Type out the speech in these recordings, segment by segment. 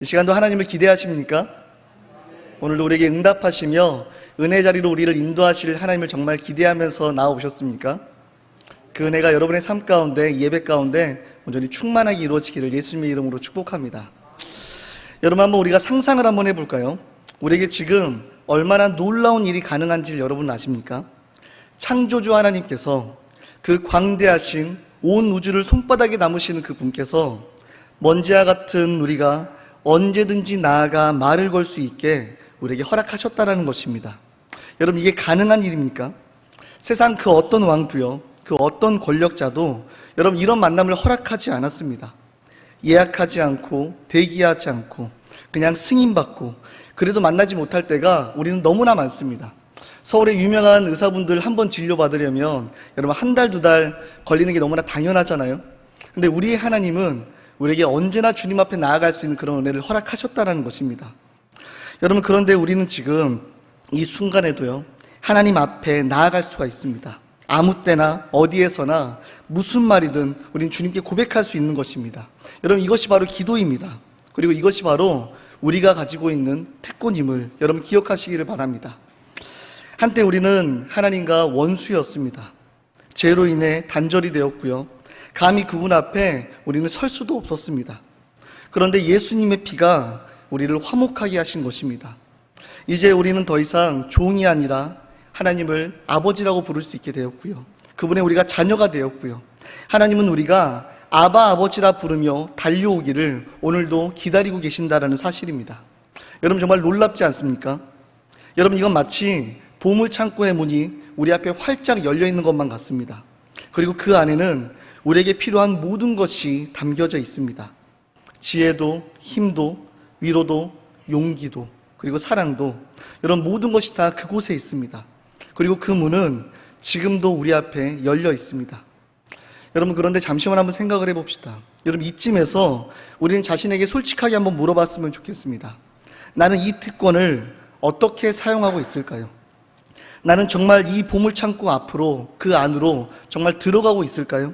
이 시간도 하나님을 기대하십니까? 오늘도 우리에게 응답하시며 은혜 자리로 우리를 인도하실 하나님을 정말 기대하면서 나아오셨습니까? 그 은혜가 여러분의 삶 가운데, 예배 가운데 온전히 충만하게 이루어지기를 예수님의 이름으로 축복합니다. 여러분, 한번 우리가 상상을 한번 해볼까요? 우리에게 지금 얼마나 놀라운 일이 가능한지 여러분 아십니까? 창조주 하나님께서, 그 광대하신 온 우주를 손바닥에 담으시는 그 분께서 먼지와 같은 우리가 언제든지 나아가 말을 걸 수 있게 우리에게 허락하셨다는 것입니다. 여러분, 이게 가능한 일입니까? 세상 그 어떤 왕도요, 그 어떤 권력자도 여러분 이런 만남을 허락하지 않았습니다. 예약하지 않고 대기하지 않고 그냥 승인받고, 그래도 만나지 못할 때가 우리는 너무나 많습니다. 서울의 유명한 의사분들 한 번 진료받으려면 여러분 한 달, 두 달 걸리는 게 너무나 당연하잖아요. 근데 우리의 하나님은 우리에게 언제나 주님 앞에 나아갈 수 있는 그런 은혜를 허락하셨다는 것입니다. 여러분, 그런데 우리는 지금 이 순간에도요, 하나님 앞에 나아갈 수가 있습니다. 아무 때나 어디에서나 무슨 말이든 우리는 주님께 고백할 수 있는 것입니다. 여러분, 이것이 바로 기도입니다. 그리고 이것이 바로 우리가 가지고 있는 특권임을 여러분 기억하시기를 바랍니다. 한때 우리는 하나님과 원수였습니다. 죄로 인해 단절이 되었고요, 감히 그분 앞에 우리는 설 수도 없었습니다. 그런데 예수님의 피가 우리를 화목하게 하신 것입니다. 이제 우리는 더 이상 종이 아니라 하나님을 아버지라고 부를 수 있게 되었고요, 그분의 우리가 자녀가 되었고요, 하나님은 우리가 아바 아버지라 부르며 달려오기를 오늘도 기다리고 계신다라는 사실입니다. 여러분, 정말 놀랍지 않습니까? 여러분, 이건 마치 보물창고의 문이 우리 앞에 활짝 열려있는 것만 같습니다. 그리고 그 안에는 우리에게 필요한 모든 것이 담겨져 있습니다. 지혜도, 힘도, 위로도, 용기도, 그리고 사랑도, 이런 모든 것이 다 그곳에 있습니다. 그리고 그 문은 지금도 우리 앞에 열려 있습니다. 여러분, 그런데 잠시만 한번 생각을 해봅시다. 여러분, 이쯤에서 우리는 자신에게 솔직하게 한번 물어봤으면 좋겠습니다. 나는 이 특권을 어떻게 사용하고 있을까요? 나는 정말 이 보물창고 앞으로, 그 안으로 정말 들어가고 있을까요?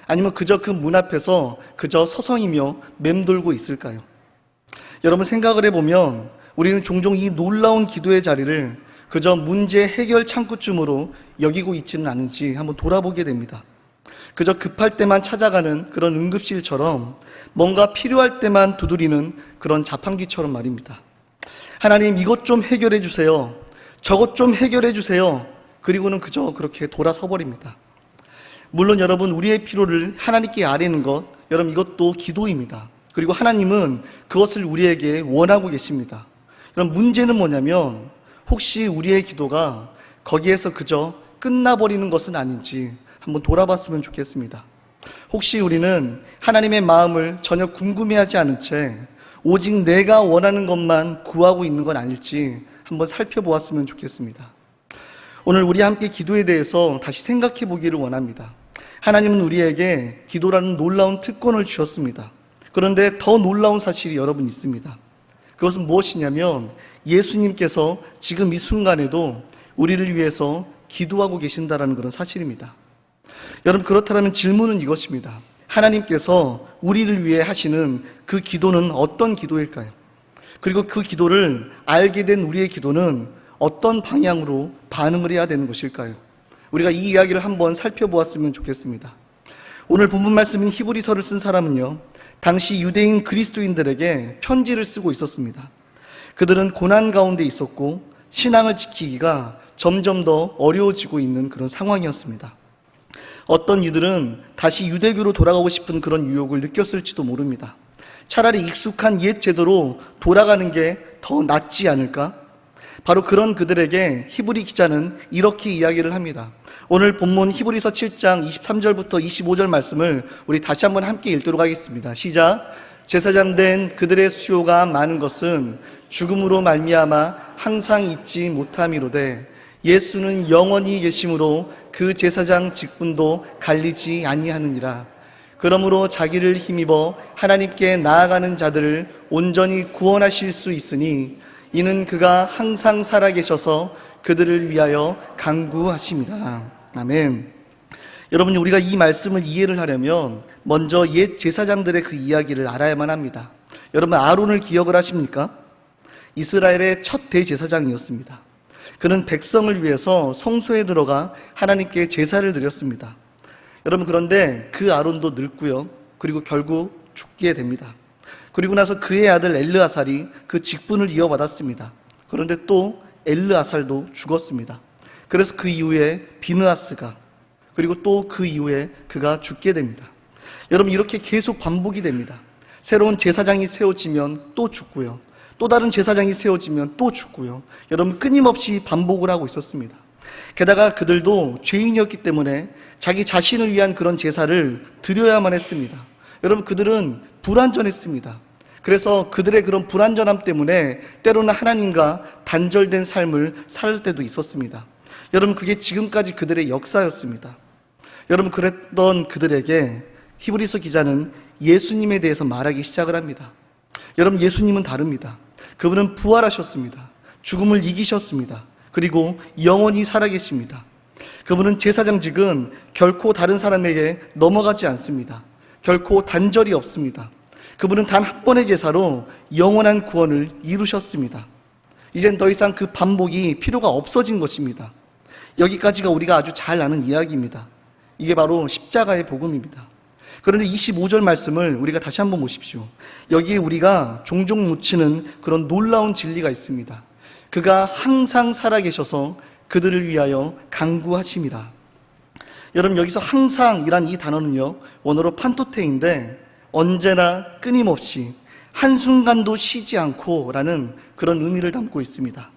아니면 그저 그 문 앞에서 그저 서성이며 맴돌고 있을까요? 여러분, 생각을 해보면 우리는 종종 이 놀라운 기도의 자리를 그저 문제 해결 창구쯤으로 여기고 있지는 않은지 한번 돌아보게 됩니다. 그저 급할 때만 찾아가는 그런 응급실처럼, 뭔가 필요할 때만 두드리는 그런 자판기처럼 말입니다. 하나님, 이것 좀 해결해 주세요, 저것 좀 해결해 주세요, 그리고는 그저 그렇게 돌아서 버립니다. 물론 여러분, 우리의 필요를 하나님께 아뢰는 것, 여러분 이것도 기도입니다. 그리고 하나님은 그것을 우리에게 원하고 계십니다. 여러분, 문제는 뭐냐면 혹시 우리의 기도가 거기에서 그저 끝나버리는 것은 아닌지 한번 돌아봤으면 좋겠습니다. 혹시 우리는 하나님의 마음을 전혀 궁금해하지 않은 채 오직 내가 원하는 것만 구하고 있는 건 아닐지 한번 살펴보았으면 좋겠습니다. 오늘 우리 함께 기도에 대해서 다시 생각해 보기를 원합니다. 하나님은 우리에게 기도라는 놀라운 특권을 주셨습니다. 그런데 더 놀라운 사실이 여러분 있습니다. 그것은 무엇이냐면 예수님께서 지금 이 순간에도 우리를 위해서 기도하고 계신다는 그런 사실입니다. 여러분, 그렇다면 질문은 이것입니다. 하나님께서 우리를 위해 하시는 그 기도는 어떤 기도일까요? 그리고 그 기도를 알게 된 우리의 기도는 어떤 방향으로 반응을 해야 되는 것일까요? 우리가 이 이야기를 한번 살펴보았으면 좋겠습니다. 오늘 본문 말씀인 히브리서를 쓴 사람은요, 당시 유대인 그리스도인들에게 편지를 쓰고 있었습니다. 그들은 고난 가운데 있었고 신앙을 지키기가 점점 더 어려워지고 있는 그런 상황이었습니다. 어떤 이들은 다시 유대교로 돌아가고 싶은 그런 유혹을 느꼈을지도 모릅니다. 차라리 익숙한 옛 제도로 돌아가는 게 더 낫지 않을까? 바로 그런 그들에게 히브리 기자는 이렇게 이야기를 합니다. 오늘 본문 히브리서 7장 23절부터 25절 말씀을 우리 다시 한번 함께 읽도록 하겠습니다. 시작. 제사장 된 그들의 수요가 많은 것은 죽음으로 말미암아 항상 잊지 못함이로되 예수는 영원히 계심으로 그 제사장 직분도 갈리지 아니하느니라. 그러므로 자기를 힘입어 하나님께 나아가는 자들을 온전히 구원하실 수 있으니 이는 그가 항상 살아계셔서 그들을 위하여 간구하심이라. 아멘. 여러분, 우리가 이 말씀을 이해를 하려면 먼저 옛 제사장들의 그 이야기를 알아야만 합니다. 여러분, 아론을 기억을 하십니까? 이스라엘의 첫 대제사장이었습니다. 그는 백성을 위해서 성소에 들어가 하나님께 제사를 드렸습니다. 여러분, 그런데 그 아론도 늙고요. 그리고 결국 죽게 됩니다. 그리고 나서 그의 아들 엘르아살이 그 직분을 이어받았습니다. 그런데 또 엘르아살도 죽었습니다. 그래서 그 이후에 비느하스가, 그리고 또 그 이후에 그가 죽게 됩니다. 여러분, 이렇게 계속 반복이 됩니다. 새로운 제사장이 세워지면 또 죽고요. 또 다른 제사장이 세워지면 또 죽고요. 여러분, 끊임없이 반복을 하고 있었습니다. 게다가 그들도 죄인이었기 때문에 자기 자신을 위한 그런 제사를 드려야만 했습니다. 여러분, 그들은 불완전했습니다. 그래서 그들의 그런 불완전함 때문에 때로는 하나님과 단절된 삶을 살 때도 있었습니다. 여러분, 그게 지금까지 그들의 역사였습니다. 여러분, 그랬던 그들에게 히브리서 기자는 예수님에 대해서 말하기 시작을 합니다. 여러분, 예수님은 다릅니다. 그분은 부활하셨습니다. 죽음을 이기셨습니다. 그리고 영원히 살아계십니다. 그분은 제사장직은 결코 다른 사람에게 넘어가지 않습니다. 결코 단절이 없습니다. 그분은 단 한 번의 제사로 영원한 구원을 이루셨습니다. 이젠 더 이상 그 반복이 필요가 없어진 것입니다. 여기까지가 우리가 아주 잘 아는 이야기입니다. 이게 바로 십자가의 복음입니다. 그런데 25절 말씀을 우리가 다시 한번 보십시오. 여기에 우리가 종종 놓치는 그런 놀라운 진리가 있습니다. 그가 항상 살아계셔서 그들을 위하여 간구하심이라. 여러분, 여기서 항상이란 이 단어는요, 원어로 판토테인데 언제나 끊임없이 한순간도 쉬지 않고 라는 그런 의미를 담고 있습니다.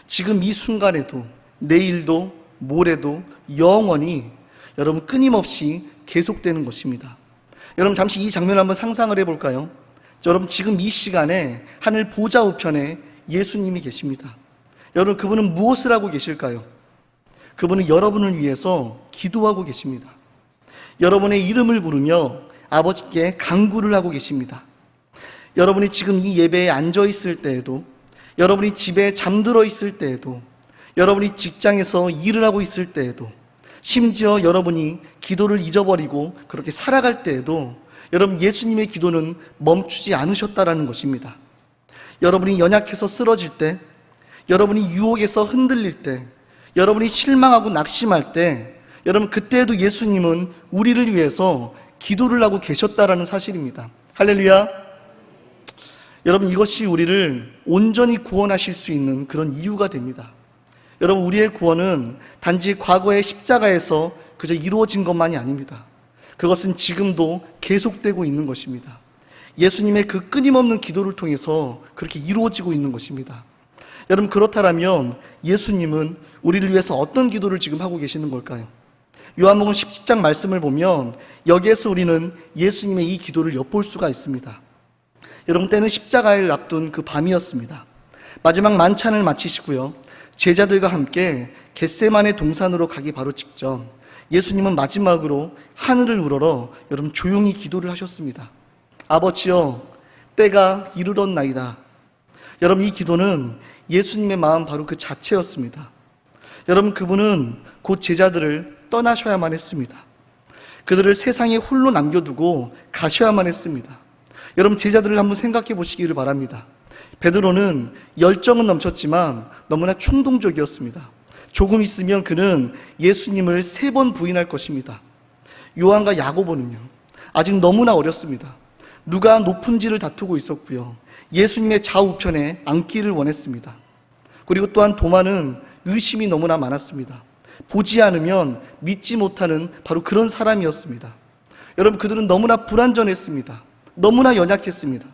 지금 이 순간에도, 내일도, 모레도 영원히 여러분 끊임없이 계속되는 것입니다. 여러분, 잠시 이 장면을 한번 상상을 해볼까요? 여러분, 지금 이 시간에 하늘 보좌 우편에 예수님이 계십니다. 여러분, 그분은 무엇을 하고 계실까요? 그분은 여러분을 위해서 기도하고 계십니다. 여러분의 이름을 부르며 아버지께 간구를 하고 계십니다. 여러분이 지금 이 예배에 앉아 있을 때에도, 여러분이 집에 잠들어 있을 때에도, 여러분이 직장에서 일을 하고 있을 때에도, 심지어 여러분이 기도를 잊어버리고 그렇게 살아갈 때에도 여러분, 예수님의 기도는 멈추지 않으셨다라는 것입니다. 여러분이 연약해서 쓰러질 때, 여러분이 유혹에서 흔들릴 때, 여러분이 실망하고 낙심할 때, 여러분 그때에도 예수님은 우리를 위해서 기도를 하고 계셨다라는 사실입니다. 할렐루야. 여러분, 이것이 우리를 온전히 구원하실 수 있는 그런 이유가 됩니다. 여러분, 우리의 구원은 단지 과거의 십자가에서 그저 이루어진 것만이 아닙니다. 그것은 지금도 계속되고 있는 것입니다. 예수님의 그 끊임없는 기도를 통해서 그렇게 이루어지고 있는 것입니다. 여러분, 그렇다면 예수님은 우리를 위해서 어떤 기도를 지금 하고 계시는 걸까요? 요한복음 17장 말씀을 보면 여기에서 우리는 예수님의 이 기도를 엿볼 수가 있습니다. 여러분, 때는 십자가를 앞둔 그 밤이었습니다. 마지막 만찬을 마치시고요, 제자들과 함께 겟세마네 동산으로 가기 바로 직전 예수님은 마지막으로 하늘을 우러러 여러분 조용히 기도를 하셨습니다. 아버지여, 때가 이르렀나이다. 여러분, 이 기도는 예수님의 마음 바로 그 자체였습니다. 여러분, 그분은 곧 제자들을 떠나셔야만 했습니다. 그들을 세상에 홀로 남겨두고 가셔야만 했습니다. 여러분, 제자들을 한번 생각해 보시기를 바랍니다. 베드로는 열정은 넘쳤지만 너무나 충동적이었습니다. 조금 있으면 그는 예수님을 3번 부인할 것입니다. 요한과 야고보는요, 아직 너무나 어렸습니다. 누가 높은지를 다투고 있었고요, 예수님의 좌우편에 앉기를 원했습니다. 그리고 또한 도마는 의심이 너무나 많았습니다. 보지 않으면 믿지 못하는 바로 그런 사람이었습니다. 여러분, 그들은 너무나 불완전했습니다. 너무나 연약했습니다.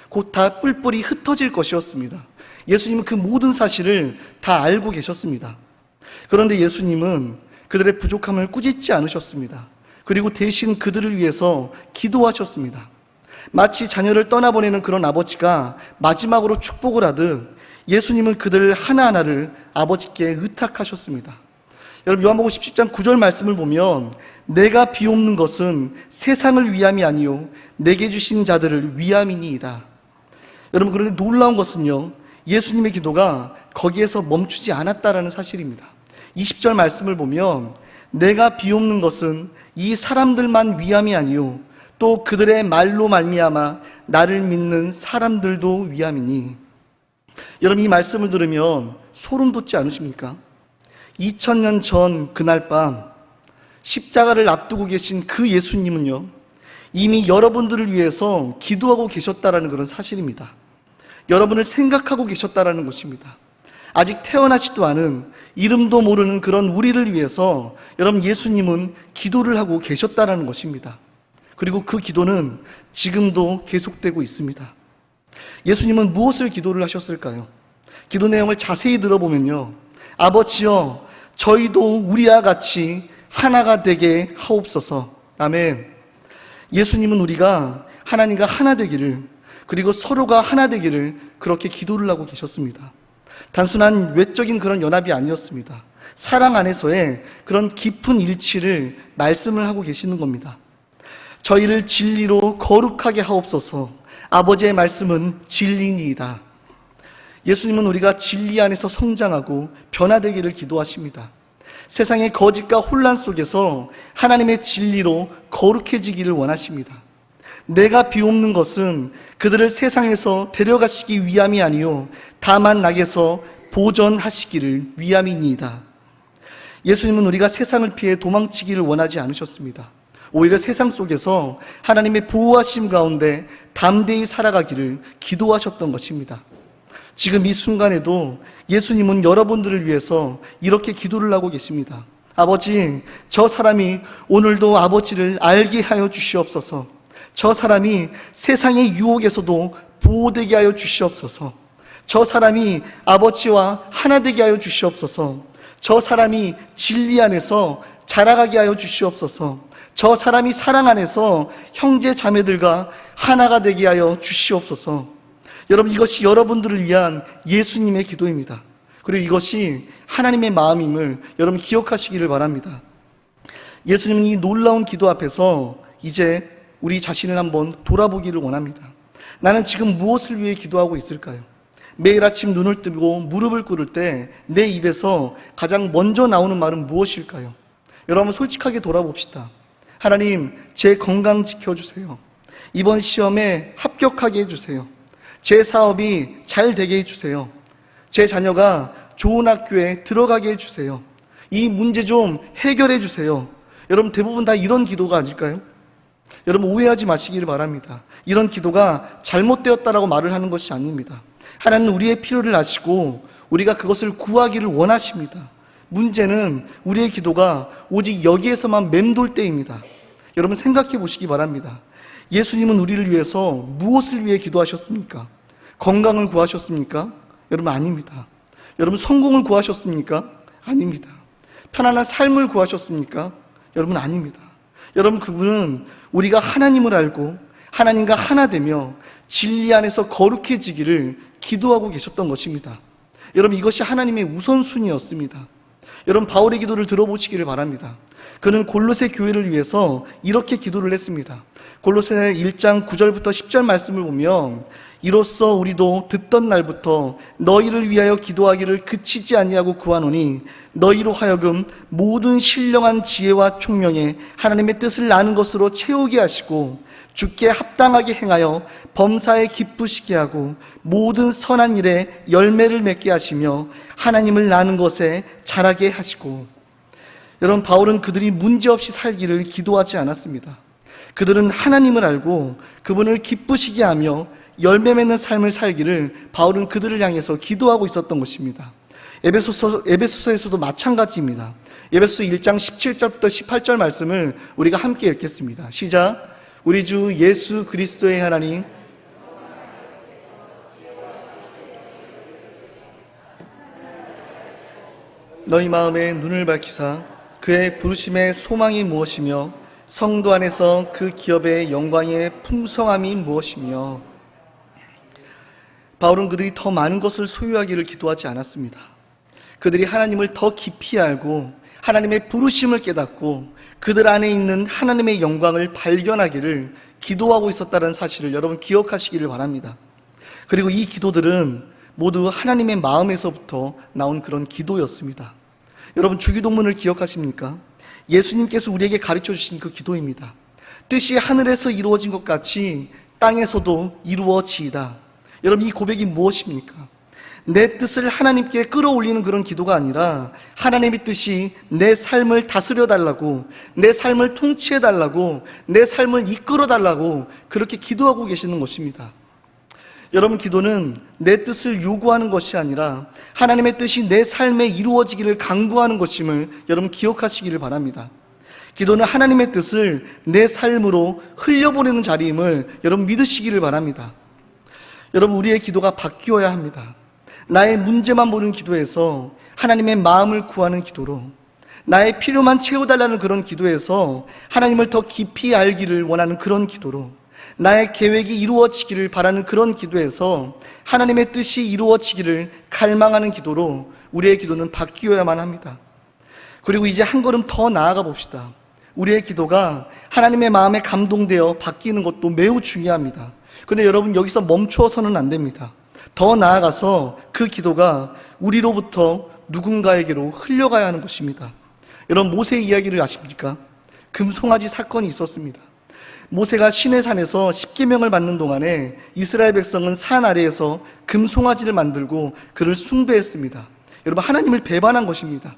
곧 다 뿔뿔이 흩어질 것이었습니다. 예수님은 그 모든 사실을 다 알고 계셨습니다. 그런데 예수님은 그들의 부족함을 꾸짖지 않으셨습니다. 그리고 대신 그들을 위해서 기도하셨습니다. 마치 자녀를 떠나보내는 그런 아버지가 마지막으로 축복을 하듯 예수님은 그들 하나하나를 아버지께 의탁하셨습니다. 여러분, 요한복음 17장 9절 말씀을 보면 내가 비옵는 것은 세상을 위함이 아니요 내게 주신 자들을 위함이니이다. 여러분, 그런데 놀라운 것은요, 예수님의 기도가 거기에서 멈추지 않았다라는 사실입니다. 20절 말씀을 보면 내가 비옵는 것은 이 사람들만 위함이 아니요 또 그들의 말로 말미암아 나를 믿는 사람들도 위함이니. 여러분, 이 말씀을 들으면 소름 돋지 않으십니까? 2000년 전 그날 밤 십자가를 앞두고 계신 그 예수님은요, 이미 여러분들을 위해서 기도하고 계셨다라는 그런 사실입니다. 여러분을 생각하고 계셨다라는 것입니다. 아직 태어나지도 않은, 이름도 모르는 그런 우리를 위해서 여러분, 예수님은 기도를 하고 계셨다라는 것입니다. 그리고 그 기도는 지금도 계속되고 있습니다. 예수님은 무엇을 기도를 하셨을까요? 기도 내용을 자세히 들어보면요, 아버지여 저희도 우리와 같이 하나가 되게 하옵소서. 아멘. 예수님은 우리가 하나님과 하나 되기를, 그리고 서로가 하나 되기를 그렇게 기도를 하고 계셨습니다. 단순한 외적인 그런 연합이 아니었습니다. 사랑 안에서의 그런 깊은 일치를 말씀을 하고 계시는 겁니다. 저희를 진리로 거룩하게 하옵소서. 아버지의 말씀은 진리니이다. 예수님은 우리가 진리 안에서 성장하고 변화되기를 기도하십니다. 세상의 거짓과 혼란 속에서 하나님의 진리로 거룩해지기를 원하십니다. 내가 비옵는 것은 그들을 세상에서 데려가시기 위함이 아니요 다만 낙에서 보전하시기를 위함이니이다. 예수님은 우리가 세상을 피해 도망치기를 원하지 않으셨습니다. 오히려 세상 속에서 하나님의 보호하심 가운데 담대히 살아가기를 기도하셨던 것입니다. 지금 이 순간에도 예수님은 여러분들을 위해서 이렇게 기도를 하고 계십니다. 아버지, 저 사람이 오늘도 아버지를 알게 하여 주시옵소서. 저 사람이 세상의 유혹에서도 보호되게 하여 주시옵소서. 저 사람이 아버지와 하나 되게 하여 주시옵소서. 저 사람이 진리 안에서 자라가게 하여 주시옵소서. 저 사람이 사랑 안에서 형제 자매들과 하나가 되게 하여 주시옵소서. 여러분, 이것이 여러분들을 위한 예수님의 기도입니다. 그리고 이것이 하나님의 마음임을 여러분 기억하시기를 바랍니다. 예수님은 이 놀라운 기도 앞에서 이제 우리 자신을 한번 돌아보기를 원합니다. 나는 지금 무엇을 위해 기도하고 있을까요? 매일 아침 눈을 뜨고 무릎을 꿇을 때 내 입에서 가장 먼저 나오는 말은 무엇일까요? 여러분, 솔직하게 돌아봅시다. 하나님, 제 건강 지켜주세요. 이번 시험에 합격하게 해주세요. 제 사업이 잘 되게 해주세요. 제 자녀가 좋은 학교에 들어가게 해주세요. 이 문제 좀 해결해 주세요. 여러분, 대부분 다 이런 기도가 아닐까요? 여러분, 오해하지 마시기를 바랍니다. 이런 기도가 잘못되었다라고 말을 하는 것이 아닙니다. 하나님은 우리의 필요를 아시고 우리가 그것을 구하기를 원하십니다. 문제는 우리의 기도가 오직 여기에서만 맴돌 때입니다. 여러분, 생각해 보시기 바랍니다. 예수님은 우리를 위해서 무엇을 위해 기도하셨습니까? 건강을 구하셨습니까? 여러분, 아닙니다. 여러분, 성공을 구하셨습니까? 아닙니다. 편안한 삶을 구하셨습니까? 여러분, 아닙니다. 여러분, 그분은 우리가 하나님을 알고 하나님과 하나 되며 진리 안에서 거룩해지기를 기도하고 계셨던 것입니다. 여러분, 이것이 하나님의 우선순위였습니다. 여러분, 바울의 기도를 들어보시기를 바랍니다. 그는 골로새 교회를 위해서 이렇게 기도를 했습니다. 골로새 1장 9절부터 10절 말씀을 보면, 이로써 우리도 듣던 날부터 너희를 위하여 기도하기를 그치지 아니하고 구하노니 너희로 하여금 모든 신령한 지혜와 총명에 하나님의 뜻을 아는 것으로 채우게 하시고 주께 합당하게 행하여 범사에 기쁘시게 하고 모든 선한 일에 열매를 맺게 하시며 하나님을 아는 것에 자라게 하시고. 여러분, 바울은 그들이 문제없이 살기를 기도하지 않았습니다. 그들은 하나님을 알고 그분을 기쁘시게 하며 열매 맺는 삶을 살기를 바울은 그들을 향해서 기도하고 있었던 것입니다. 에베소서에서도 마찬가지입니다. 에베소서 1장 17절부터 18절 말씀을 우리가 함께 읽겠습니다. 시작. 우리 주 예수 그리스도의 하나님, 너희 마음에 눈을 밝히사 그의 부르심의 소망이 무엇이며 성도 안에서 그 기업의 영광의 풍성함이 무엇이며. 바울은 그들이 더 많은 것을 소유하기를 기도하지 않았습니다. 그들이 하나님을 더 깊이 알고 하나님의 부르심을 깨닫고 그들 안에 있는 하나님의 영광을 발견하기를 기도하고 있었다는 사실을 여러분 기억하시기를 바랍니다. 그리고 이 기도들은 모두 하나님의 마음에서부터 나온 그런 기도였습니다. 여러분, 주기도문을 기억하십니까? 예수님께서 우리에게 가르쳐 주신 그 기도입니다. 뜻이 하늘에서 이루어진 것 같이 땅에서도 이루어지이다. 여러분, 이 고백이 무엇입니까? 내 뜻을 하나님께 끌어올리는 그런 기도가 아니라 하나님의 뜻이 내 삶을 다스려 달라고, 내 삶을 통치해 달라고, 내 삶을 이끌어 달라고 그렇게 기도하고 계시는 것입니다. 여러분, 기도는 내 뜻을 요구하는 것이 아니라 하나님의 뜻이 내 삶에 이루어지기를 간구하는 것임을 여러분 기억하시기를 바랍니다. 기도는 하나님의 뜻을 내 삶으로 흘려보내는 자리임을 여러분 믿으시기를 바랍니다. 여러분, 우리의 기도가 바뀌어야 합니다. 나의 문제만 보는 기도에서 하나님의 마음을 구하는 기도로, 나의 필요만 채워달라는 그런 기도에서 하나님을 더 깊이 알기를 원하는 그런 기도로, 나의 계획이 이루어지기를 바라는 그런 기도에서 하나님의 뜻이 이루어지기를 갈망하는 기도로 우리의 기도는 바뀌어야만 합니다. 그리고 이제 한 걸음 더 나아가 봅시다. 우리의 기도가 하나님의 마음에 감동되어 바뀌는 것도 매우 중요합니다. 근데 여러분, 여기서 멈추어서는 안 됩니다. 더 나아가서 그 기도가 우리로부터 누군가에게로 흘러가야 하는 것입니다. 여러분, 모세 이야기를 아십니까? 금송아지 사건이 있었습니다. 모세가 시내산에서 십계명을 받는 동안에 이스라엘 백성은 산 아래에서 금송아지를 만들고 그를 숭배했습니다. 여러분, 하나님을 배반한 것입니다.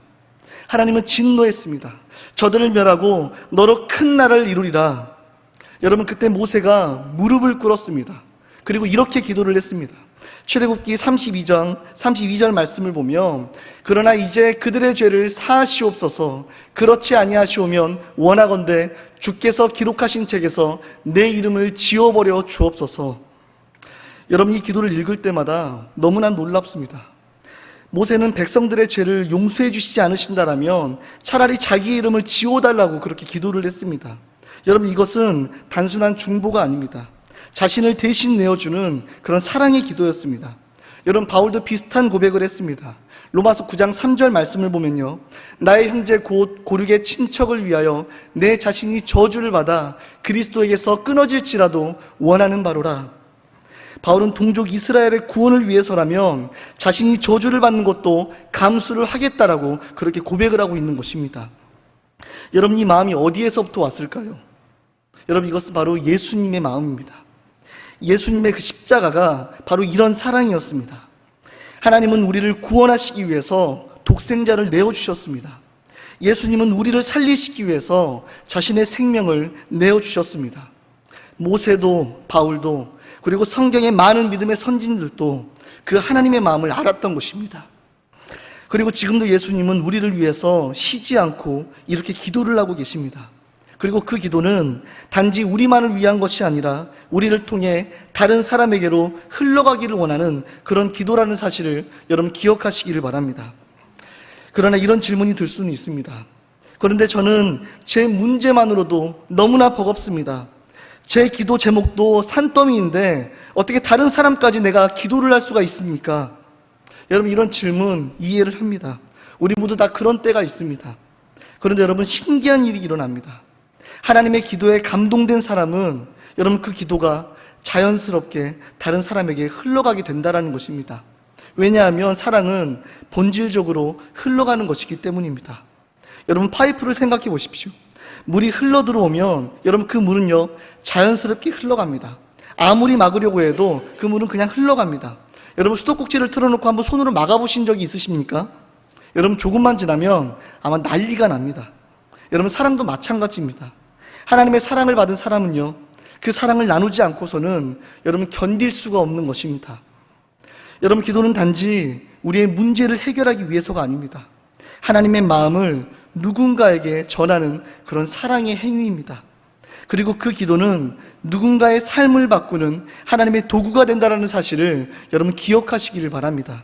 하나님은 진노했습니다. 저들을 멸하고 너로 큰 나라를 이루리라. 여러분, 그때 모세가 무릎을 꿇었습니다. 그리고 이렇게 기도를 했습니다. 출애굽기 32절 말씀을 보면, 그러나 이제 그들의 죄를 사하시옵소서. 그렇지 아니하시오면 원하건대 주께서 기록하신 책에서 내 이름을 지워버려 주옵소서. 여러분, 이 기도를 읽을 때마다 너무나 놀랍습니다. 모세는 백성들의 죄를 용서해 주시지 않으신다라면 차라리 자기 이름을 지워달라고 그렇게 기도를 했습니다. 여러분, 이것은 단순한 중보가 아닙니다. 자신을 대신 내어주는 그런 사랑의 기도였습니다. 여러분, 바울도 비슷한 고백을 했습니다. 로마서 9장 3절 말씀을 보면요, 나의 형제 곧 고륙의 친척을 위하여 내 자신이 저주를 받아 그리스도에게서 끊어질지라도 원하는 바로라. 바울은 동족 이스라엘의 구원을 위해서라면 자신이 저주를 받는 것도 감수를 하겠다라고 그렇게 고백을 하고 있는 것입니다. 여러분, 이 마음이 어디에서부터 왔을까요? 여러분, 이것은 바로 예수님의 마음입니다. 예수님의 그 십자가가 바로 이런 사랑이었습니다. 하나님은 우리를 구원하시기 위해서 독생자를 내어주셨습니다. 예수님은 우리를 살리시기 위해서 자신의 생명을 내어주셨습니다. 모세도, 바울도, 그리고 성경의 많은 믿음의 선진들도 그 하나님의 마음을 알았던 것입니다. 그리고 지금도 예수님은 우리를 위해서 쉬지 않고 이렇게 기도를 하고 계십니다. 그리고 그 기도는 단지 우리만을 위한 것이 아니라 우리를 통해 다른 사람에게로 흘러가기를 원하는 그런 기도라는 사실을 여러분 기억하시기를 바랍니다. 그러나 이런 질문이 들 수는 있습니다. 그런데 저는 제 문제만으로도 너무나 버겁습니다. 제 기도 제목도 산더미인데 어떻게 다른 사람까지 내가 기도를 할 수가 있습니까? 여러분, 이런 질문 이해를 합니다. 우리 모두 다 그런 때가 있습니다. 그런데 여러분, 신기한 일이 일어납니다. 하나님의 기도에 감동된 사람은 여러분 그 기도가 자연스럽게 다른 사람에게 흘러가게 된다는 것입니다. 왜냐하면 사랑은 본질적으로 흘러가는 것이기 때문입니다. 여러분, 파이프를 생각해 보십시오. 물이 흘러 들어오면 여러분 그 물은요 자연스럽게 흘러갑니다. 아무리 막으려고 해도 그 물은 그냥 흘러갑니다. 여러분, 수도꼭지를 틀어놓고 한번 손으로 막아보신 적이 있으십니까? 여러분, 조금만 지나면 아마 난리가 납니다. 여러분, 사랑도 마찬가지입니다. 하나님의 사랑을 받은 사람은요 그 사랑을 나누지 않고서는 여러분 견딜 수가 없는 것입니다. 여러분, 기도는 단지 우리의 문제를 해결하기 위해서가 아닙니다. 하나님의 마음을 누군가에게 전하는 그런 사랑의 행위입니다. 그리고 그 기도는 누군가의 삶을 바꾸는 하나님의 도구가 된다는 사실을 여러분 기억하시기를 바랍니다.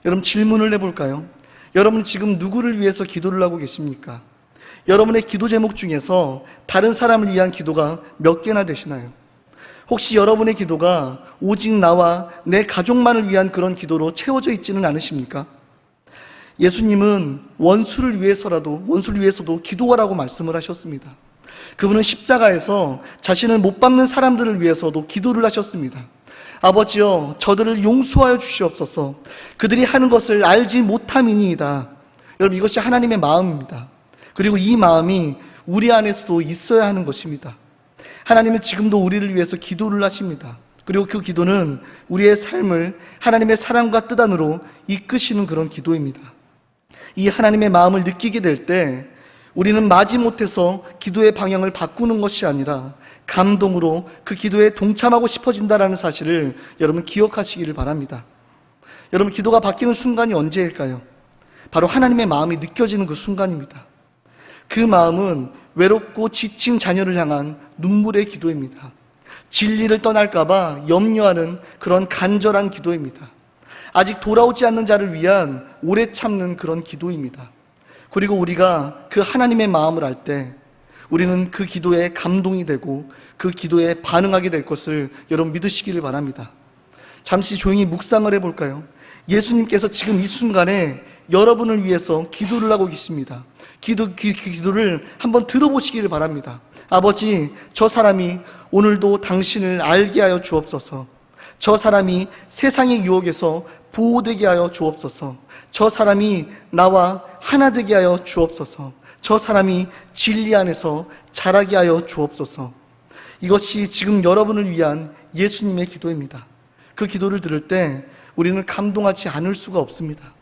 여러분, 질문을 해볼까요? 여러분, 지금 누구를 위해서 기도를 하고 계십니까? 여러분의 기도 제목 중에서 다른 사람을 위한 기도가 몇 개나 되시나요? 혹시 여러분의 기도가 오직 나와 내 가족만을 위한 그런 기도로 채워져 있지는 않으십니까? 예수님은 원수를 위해서도 기도하라고 말씀을 하셨습니다. 그분은 십자가에서 자신을 못 박는 사람들을 위해서도 기도를 하셨습니다. 아버지여, 저들을 용서하여 주시옵소서. 그들이 하는 것을 알지 못함이니이다. 여러분, 이것이 하나님의 마음입니다. 그리고 이 마음이 우리 안에서도 있어야 하는 것입니다. 하나님은 지금도 우리를 위해서 기도를 하십니다. 그리고 그 기도는 우리의 삶을 하나님의 사랑과 뜻 안으로 이끄시는 그런 기도입니다. 이 하나님의 마음을 느끼게 될 때 우리는 마지못해서 기도의 방향을 바꾸는 것이 아니라 감동으로 그 기도에 동참하고 싶어진다는 사실을 여러분 기억하시기를 바랍니다. 여러분, 기도가 바뀌는 순간이 언제일까요? 바로 하나님의 마음이 느껴지는 그 순간입니다. 그 마음은 외롭고 지친 자녀를 향한 눈물의 기도입니다. 진리를 떠날까봐 염려하는 그런 간절한 기도입니다. 아직 돌아오지 않는 자를 위한 오래 참는 그런 기도입니다. 그리고 우리가 그 하나님의 마음을 알 때 우리는 그 기도에 감동이 되고 그 기도에 반응하게 될 것을 여러분 믿으시기를 바랍니다. 잠시 조용히 묵상을 해볼까요? 예수님께서 지금 이 순간에 여러분을 위해서 기도를 하고 계십니다. 기도를 한번 들어보시기를 바랍니다. 아버지, 저 사람이 오늘도 당신을 알게 하여 주옵소서. 저 사람이 세상의 유혹에서 보호되게 하여 주옵소서. 저 사람이 나와 하나 되게 하여 주옵소서. 저 사람이 진리 안에서 자라게 하여 주옵소서. 이것이 지금 여러분을 위한 예수님의 기도입니다. 그 기도를 들을 때 우리는 감동하지 않을 수가 없습니다.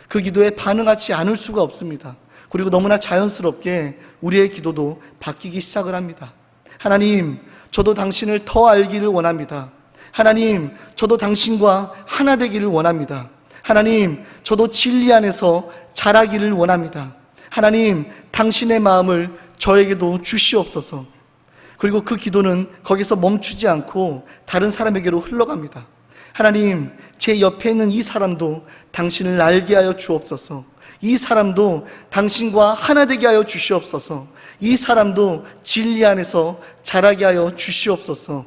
그 기도에 반응하지 않을 수가 없습니다. 그리고 너무나 자연스럽게 우리의 기도도 바뀌기 시작을 합니다. 하나님, 저도 당신을 더 알기를 원합니다. 하나님, 저도 당신과 하나 되기를 원합니다. 하나님, 저도 진리 안에서 자라기를 원합니다. 하나님, 당신의 마음을 저에게도 주시옵소서. 그리고 그 기도는 거기서 멈추지 않고 다른 사람에게로 흘러갑니다. 하나님, 제 옆에 있는 이 사람도 당신을 알게 하여 주옵소서. 이 사람도 당신과 하나 되게 하여 주시옵소서. 이 사람도 진리 안에서 자라게 하여 주시옵소서.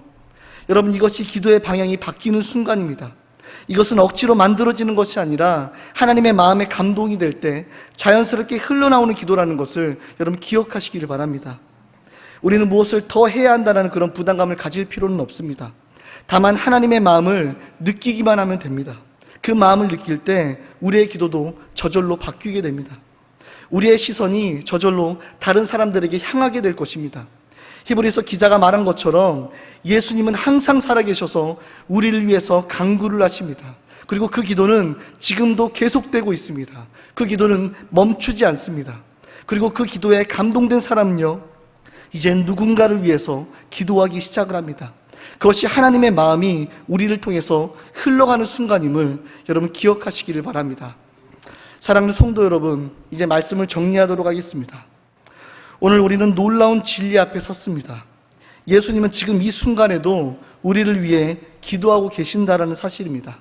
여러분, 이것이 기도의 방향이 바뀌는 순간입니다. 이것은 억지로 만들어지는 것이 아니라 하나님의 마음에 감동이 될 때 자연스럽게 흘러나오는 기도라는 것을 여러분 기억하시기를 바랍니다. 우리는 무엇을 더 해야 한다는 그런 부담감을 가질 필요는 없습니다. 다만 하나님의 마음을 느끼기만 하면 됩니다. 그 마음을 느낄 때 우리의 기도도 저절로 바뀌게 됩니다. 우리의 시선이 저절로 다른 사람들에게 향하게 될 것입니다. 히브리서 기자가 말한 것처럼 예수님은 항상 살아계셔서 우리를 위해서 간구를 하십니다. 그리고 그 기도는 지금도 계속되고 있습니다. 그 기도는 멈추지 않습니다. 그리고 그 기도에 감동된 사람은요, 이젠 누군가를 위해서 기도하기 시작을 합니다. 그것이 하나님의 마음이 우리를 통해서 흘러가는 순간임을 여러분 기억하시기를 바랍니다. 사랑하는 성도 여러분, 이제 말씀을 정리하도록 하겠습니다. 오늘 우리는 놀라운 진리 앞에 섰습니다. 예수님은 지금 이 순간에도 우리를 위해 기도하고 계신다라는 사실입니다.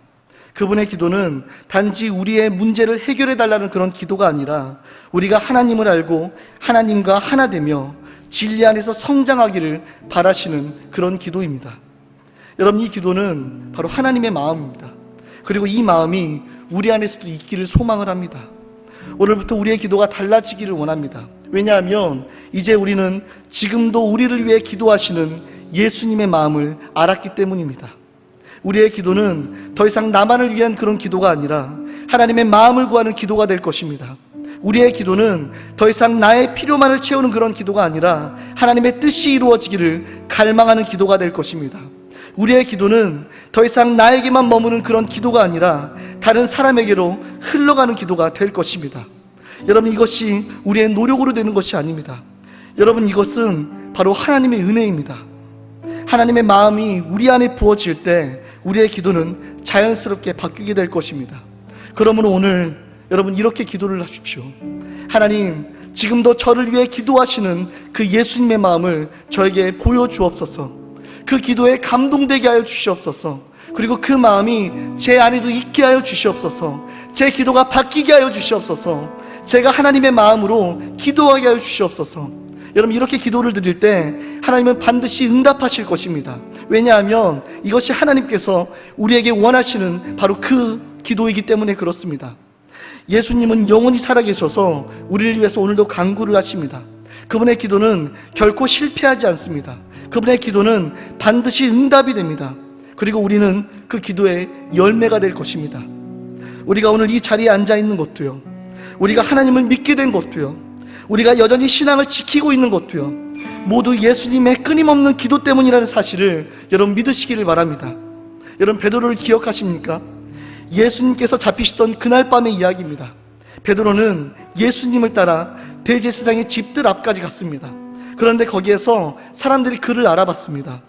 그분의 기도는 단지 우리의 문제를 해결해 달라는 그런 기도가 아니라 우리가 하나님을 알고 하나님과 하나 되며 진리 안에서 성장하기를 바라시는 그런 기도입니다. 여러분, 이 기도는 바로 하나님의 마음입니다. 그리고 이 마음이 우리 안에서도 있기를 소망을 합니다. 오늘부터 우리의 기도가 달라지기를 원합니다. 왜냐하면 이제 우리는 지금도 우리를 위해 기도하시는 예수님의 마음을 알았기 때문입니다. 우리의 기도는 더 이상 나만을 위한 그런 기도가 아니라 하나님의 마음을 구하는 기도가 될 것입니다. 우리의 기도는 더 이상 나의 필요만을 채우는 그런 기도가 아니라 하나님의 뜻이 이루어지기를 갈망하는 기도가 될 것입니다. 우리의 기도는 더 이상 나에게만 머무는 그런 기도가 아니라 다른 사람에게로 흘러가는 기도가 될 것입니다. 여러분, 이것이 우리의 노력으로 되는 것이 아닙니다. 여러분, 이것은 바로 하나님의 은혜입니다. 하나님의 마음이 우리 안에 부어질 때 우리의 기도는 자연스럽게 바뀌게 될 것입니다. 그러므로 오늘 여러분 이렇게 기도를 하십시오. 하나님, 지금도 저를 위해 기도하시는 그 예수님의 마음을 저에게 보여주옵소서. 그 기도에 감동되게 하여 주시옵소서. 그리고 그 마음이 제 안에도 있게 하여 주시옵소서. 제 기도가 바뀌게 하여 주시옵소서. 제가 하나님의 마음으로 기도하게 하여 주시옵소서. 여러분, 이렇게 기도를 드릴 때 하나님은 반드시 응답하실 것입니다. 왜냐하면 이것이 하나님께서 우리에게 원하시는 바로 그 기도이기 때문에 그렇습니다. 예수님은 영원히 살아계셔서 우리를 위해서 오늘도 간구를 하십니다. 그분의 기도는 결코 실패하지 않습니다. 그분의 기도는 반드시 응답이 됩니다. 그리고 우리는 그 기도의 열매가 될 것입니다. 우리가 오늘 이 자리에 앉아 있는 것도요, 우리가 하나님을 믿게 된 것도요, 우리가 여전히 신앙을 지키고 있는 것도요, 모두 예수님의 끊임없는 기도 때문이라는 사실을 여러분 믿으시기를 바랍니다. 여러분 베드로를 기억하십니까? 예수님께서 잡히시던 그날 밤의 이야기입니다. 베드로는 예수님을 따라 대제사장의 집들 앞까지 갔습니다. 그런데 거기에서 사람들이 그를 알아봤습니다.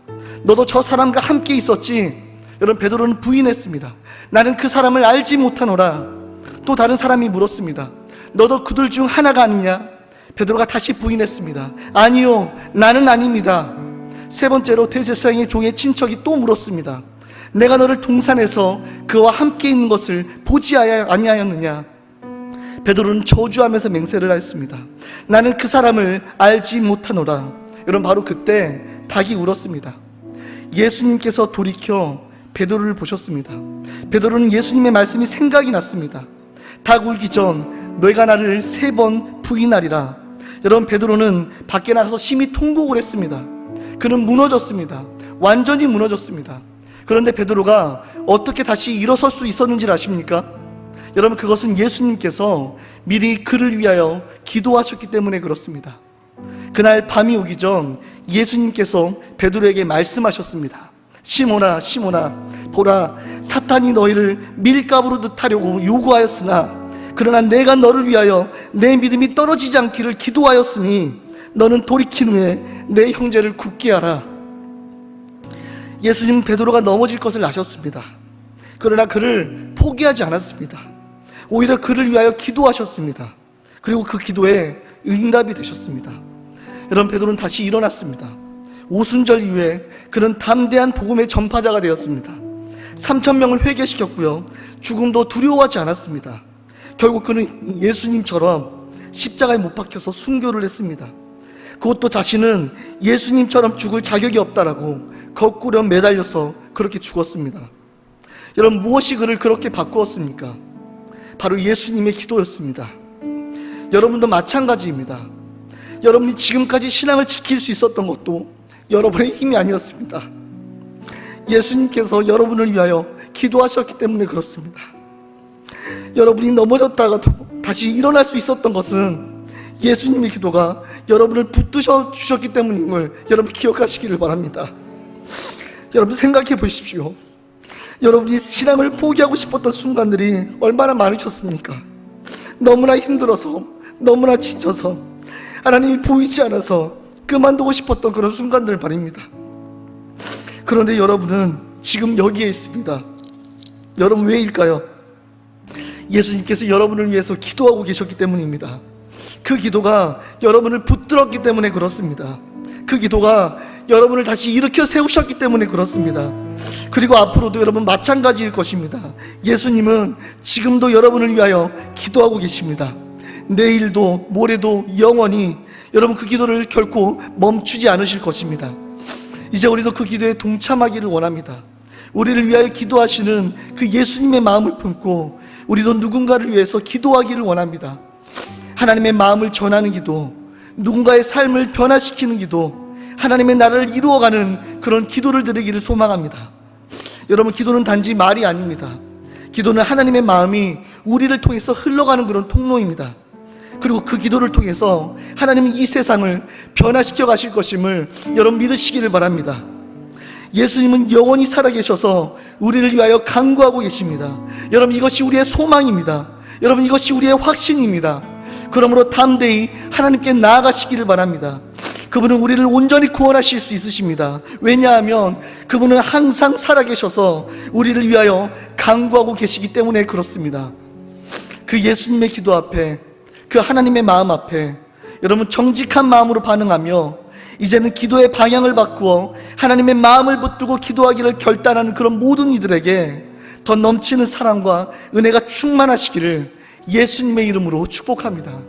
너도 저 사람과 함께 있었지? 여러분 베드로는 부인했습니다. 나는 그 사람을 알지 못하노라. 또 다른 사람이 물었습니다. 너도 그들 중 하나가 아니냐? 베드로가 다시 부인했습니다. 아니요, 나는 아닙니다. 세 번째로 대제사장의 종의 친척이 또 물었습니다. 내가 너를 동산에서 그와 함께 있는 것을 보지 아니하였느냐? 베드로는 저주하면서 맹세를 하였습니다. 나는 그 사람을 알지 못하노라. 여러분 바로 그때 닭이 울었습니다. 예수님께서 돌이켜 베드로를 보셨습니다. 베드로는 예수님의 말씀이 생각이 났습니다. 닭 울기 전 너희가 나를 3번 부인하리라. 여러분 베드로는 밖에 나가서 심히 통곡을 했습니다. 그는 무너졌습니다. 완전히 무너졌습니다. 그런데 베드로가 어떻게 다시 일어설 수 있었는지를 아십니까? 여러분 그것은 예수님께서 미리 그를 위하여 기도하셨기 때문에 그렇습니다. 그날 밤이 오기 전 예수님께서 베드로에게 말씀하셨습니다. 시몬아 시몬아, 보라, 사탄이 너희를 밀가부로 듯하려고 요구하였으나 그러나 내가 너를 위하여 내 믿음이 떨어지지 않기를 기도하였으니 너는 돌이킨 후에 내 형제를 굳게 하라. 예수님은 베드로가 넘어질 것을 아셨습니다. 그러나 그를 포기하지 않았습니다. 오히려 그를 위하여 기도하셨습니다. 그리고 그 기도에 응답이 되셨습니다. 여러분 베드로는 다시 일어났습니다. 오순절 이후에 그는 담대한 복음의 전파자가 되었습니다. 3,000명을 회개시켰고요, 죽음도 두려워하지 않았습니다. 결국 그는 예수님처럼 십자가에 못 박혀서 순교를 했습니다. 그것도 자신은 예수님처럼 죽을 자격이 없다라고 거꾸로 매달려서 그렇게 죽었습니다. 여러분 무엇이 그를 그렇게 바꾸었습니까? 바로 예수님의 기도였습니다. 여러분도 마찬가지입니다. 여러분이 지금까지 신앙을 지킬 수 있었던 것도 여러분의 힘이 아니었습니다. 예수님께서 여러분을 위하여 기도하셨기 때문에 그렇습니다. 여러분이 넘어졌다가도 다시 일어날 수 있었던 것은 예수님의 기도가 여러분을 붙드셔 주셨기 때문임을 여러분 기억하시기를 바랍니다. 여러분 생각해 보십시오. 여러분이 신앙을 포기하고 싶었던 순간들이 얼마나 많으셨습니까? 너무나 힘들어서, 너무나 지쳐서, 하나님이 보이지 않아서 그만두고 싶었던 그런 순간들 말입니다. 그런데 여러분은 지금 여기에 있습니다. 여러분 왜일까요? 예수님께서 여러분을 위해서 기도하고 계셨기 때문입니다. 그 기도가 여러분을 붙들었기 때문에 그렇습니다. 그 기도가 여러분을 다시 일으켜 세우셨기 때문에 그렇습니다. 그리고 앞으로도 여러분 마찬가지일 것입니다. 예수님은 지금도 여러분을 위하여 기도하고 계십니다. 내일도 모레도 영원히 여러분 그 기도를 결코 멈추지 않으실 것입니다. 이제 우리도 그 기도에 동참하기를 원합니다. 우리를 위하여 기도하시는 그 예수님의 마음을 품고 우리도 누군가를 위해서 기도하기를 원합니다. 하나님의 마음을 전하는 기도, 누군가의 삶을 변화시키는 기도, 하나님의 나라를 이루어가는 그런 기도를 드리기를 소망합니다. 여러분 기도는 단지 말이 아닙니다. 기도는 하나님의 마음이 우리를 통해서 흘러가는 그런 통로입니다. 그리고 그 기도를 통해서 하나님은 이 세상을 변화시켜 가실 것임을 여러분 믿으시기를 바랍니다. 예수님은 영원히 살아계셔서 우리를 위하여 간구하고 계십니다. 여러분 이것이 우리의 소망입니다. 여러분 이것이 우리의 확신입니다. 그러므로 담대히 하나님께 나아가시기를 바랍니다. 그분은 우리를 온전히 구원하실 수 있으십니다. 왜냐하면 그분은 항상 살아계셔서 우리를 위하여 간구하고 계시기 때문에 그렇습니다. 그 예수님의 기도 앞에, 그 하나님의 마음 앞에 여러분 정직한 마음으로 반응하며 이제는 기도의 방향을 바꾸어 하나님의 마음을 붙들고 기도하기를 결단하는 그런 모든 이들에게 더 넘치는 사랑과 은혜가 충만하시기를 예수님의 이름으로 축복합니다.